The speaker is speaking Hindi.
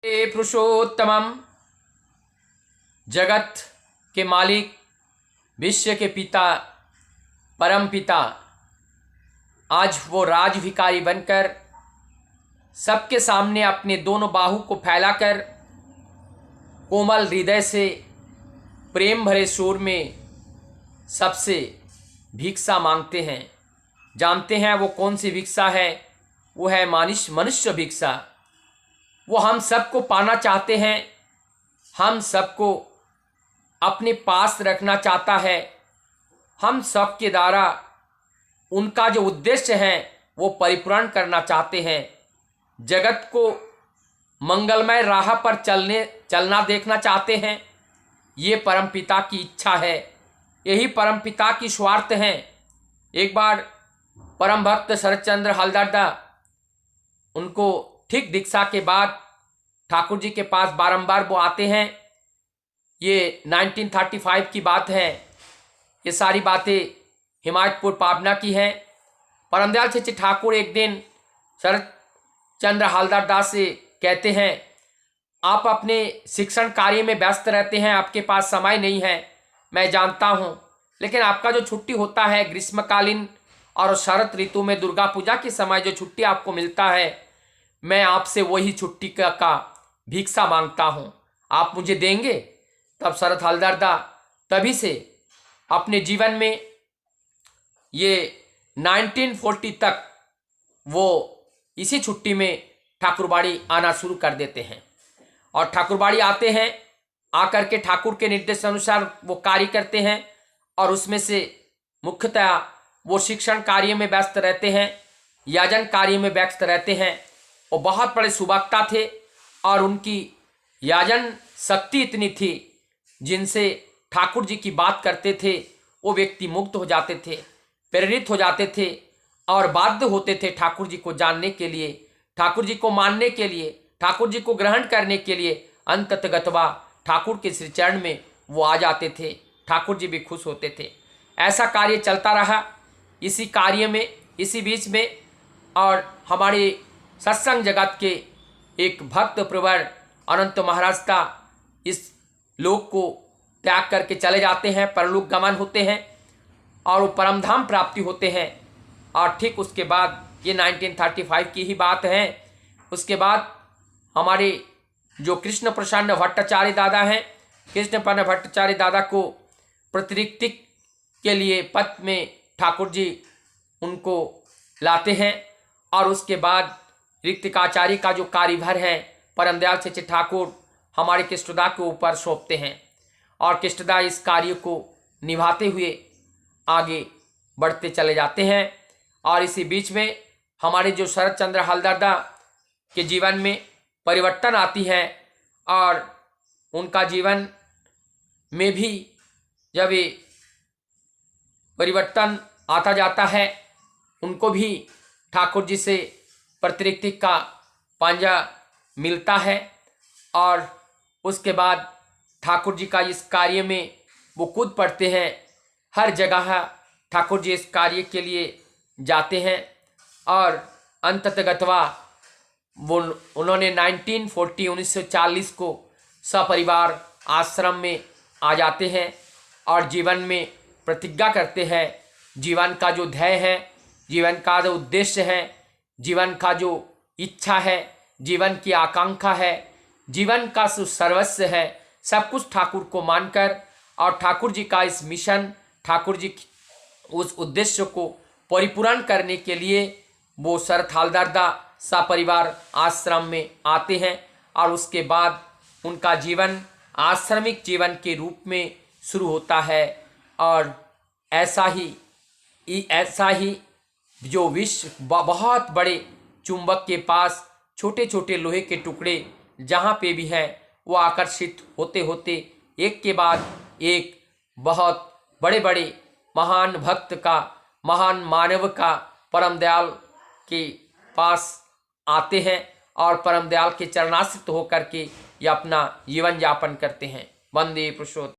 हे पुरुषोत्तमम, जगत के मालिक, विश्व के पिता, परम पिता, आज वो राज भिखारी बनकर सबके सामने अपने दोनों बाहु को फैलाकर कोमल हृदय से प्रेम भरे सुर में सबसे भिक्षा मांगते हैं। जानते हैं वो कौन सी भिक्षा है? वो है मनुष्य भिक्षा। वो हम सबको पाना चाहते हैं, हम सबको अपने पास रखना चाहता है। हम सब के द्वारा उनका जो उद्देश्य है वो परिपूर्ण करना चाहते हैं। जगत को मंगलमय राह पर चलना देखना चाहते हैं। ये परमपिता की इच्छा है, यही परमपिता की स्वार्थ है। एक बार परम भक्त शरतचंद्र हलदरदा उनको ठीक दीक्षा के बाद ठाकुर जी के पास बारंबार वो आते हैं। ये 1935 की बात है। ये सारी बातें हिमायतपुर पाबना की हैं। परमदयाल चेचे ठाकुर एक दिन शरतचंद्र हलदरदा से कहते हैं, आप अपने शिक्षण कार्य में व्यस्त रहते हैं, आपके पास समय नहीं है, मैं जानता हूँ, लेकिन आपका जो छुट्टी होता है ग्रीष्मकालीन और शरद ऋतु में दुर्गा पूजा के समय जो छुट्टी आपको मिलता है, मैं आपसे वही छुट्टी का भिक्षा मांगता हूँ, आप मुझे देंगे? तब शरत हलदरदा तभी से अपने जीवन में ये 1940 तक वो इसी छुट्टी में ठाकुरबाड़ी आना शुरू कर देते हैं। और ठाकुरबाड़ी आते हैं, आकर के ठाकुर के निर्देश अनुसार वो कार्य करते हैं। और उसमें से मुख्यतः वो शिक्षण कार्य में व्यस्त रहते हैं, याजन कार्य में व्यस्त रहते हैं। वो बहुत बड़े सुवक्ता थे और उनकी याजन शक्ति इतनी थी, जिनसे ठाकुर जी की बात करते थे वो व्यक्ति मुक्त हो जाते थे, प्रेरित हो जाते थे और बाध्य होते थे ठाकुर जी को जानने के लिए, ठाकुर जी को मानने के लिए, ठाकुर जी को ग्रहण करने के लिए। अंततगतवा ठाकुर के श्री चरण में वो आ जाते थे, ठाकुर जी भी खुश होते थे। ऐसा कार्य चलता रहा। इसी कार्य में, इसी बीच में और हमारे सत्संग जगत के एक भक्त प्रवर अनंत महाराज का इस लोक को त्याग करके चले जाते हैं, परलोक गमन होते हैं और वो परमधाम प्राप्ति होते हैं। और ठीक उसके बाद, ये 1935 की ही बात है, उसके बाद हमारे जो कृष्ण प्रसन्न भट्टाचार्य दादा हैं, कृष्ण प्रसन्न भट्टाचार्य दादा को प्रतिरिक्ति के लिए पद में ठाकुर जी उनको लाते हैं। और उसके बाद ऋतिकाचार्य का जो कार्यभार है परमदयाल चेचे ठाकुर हमारे कृष्णदा के ऊपर सौंपते हैं और कृष्णदा इस कार्य को निभाते हुए आगे बढ़ते चले जाते हैं। और इसी बीच में हमारे जो शरतचंद्र हलदरदा के जीवन में परिवर्तन आती है और उनका जीवन में भी जब ये परिवर्तन आता जाता है, उनको भी ठाकुर जी से प्रतिरिक्ति का पांजा मिलता है। और उसके बाद ठाकुर जी का इस कार्य में वो कूद पड़ते हैं। हर जगह ठाकुर जी इस कार्य के लिए जाते हैं और अंततगतवा वो उन्होंने 1940 को सपरिवार आश्रम में आ जाते हैं और जीवन में प्रतिज्ञा करते हैं। जीवन का जो ध्येय है, जीवन का जो उद्देश्य है, जीवन का जो इच्छा है, जीवन की आकांक्षा है, जीवन का जो सर्वस्व है, सब कुछ ठाकुर को मानकर और ठाकुर जी का इस मिशन, ठाकुर जी उस उद्देश्य को परिपूर्ण करने के लिए वो शरत हलदरदा सपरिवार आश्रम में आते हैं। और उसके बाद उनका जीवन आश्रमिक जीवन के रूप में शुरू होता है। और ऐसा ही जो विश्व बहुत बड़े चुंबक के पास छोटे छोटे लोहे के टुकड़े जहाँ पे भी हैं, वो आकर्षित होते होते एक के बाद एक बहुत बड़े बड़े महान भक्त का, महान मानव का परमदयाल के पास आते हैं और परमदयाल के चरणाश्रित होकर के ये अपना जीवन यापन करते हैं। वंदे पुरुषोत्तम।